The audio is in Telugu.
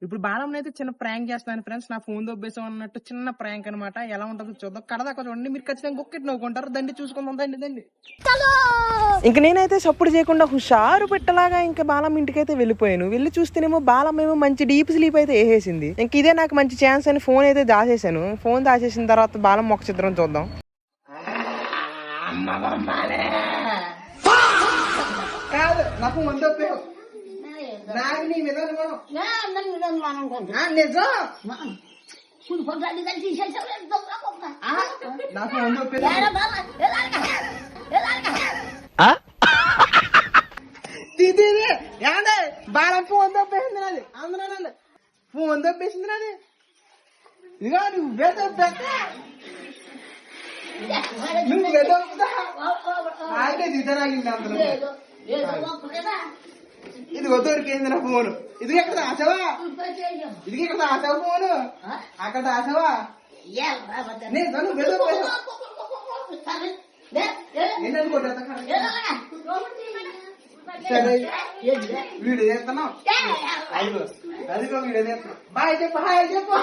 ఇప్పుడు బాలం అయితే చిన్న ప్రాంక్ చేస్తాను ఫ్రెండ్స్. నా ఫోన్ దొబ్బేసాం అన్నట్టు చిన్న ప్రాంక్ అనమాట. ఎలా ఉంటుందో చూద్దాం. కడదాకా చూడండి. మీరు ఖచ్చితంగా గొక్కెట్టి నవ్వుకుంటారు. దండి చూసుకుందాం. దండి. ఇంక నేనైతే సప్పుడు చేయకుండా హుషారు పెట్టలాగా ఇంకా బాలం ఇంటికైతే వెళ్ళిపోయాను. వెళ్ళి చూస్తేనేమో బాలం ఏమో మంచి డీప్ స్లీప్ అయితే వేసేసింది. ఇంక ఇదే నాకు మంచి ఛాన్స్ అని ఫోన్ అయితే దాచేసాను. ఫోన్ దాచేసిన తర్వాత బాలం మొక్క చిత్రం చూద్దాం. కాదు నా ఫోన్ దొబ్బేవు. నాకు నీ మీద నిజం. ఏమంటే బాలం ఫోన్ దొబ్బేసింది నాది. అందరూ ఫోన్ దొబ్బేసింది నాది. ఇదిగో నువ్వే దొబ్బేస్తా. నువ్వే దొబ్బుతా. అయితే దిద్దరాగింది అందరూ. ఇదిగో దొరికింది నా ఫోను. ఇది ఎక్కడ దాచావా? ఇది ఎక్కడ దాచావు ఫోను? అక్కడ దాచావా? సరే వీడియో చేస్తున్నావు. అదిగో వీడియో చేస్తున్నావు. బాయ్ చెప్పు. హాయ్ చెప్పు.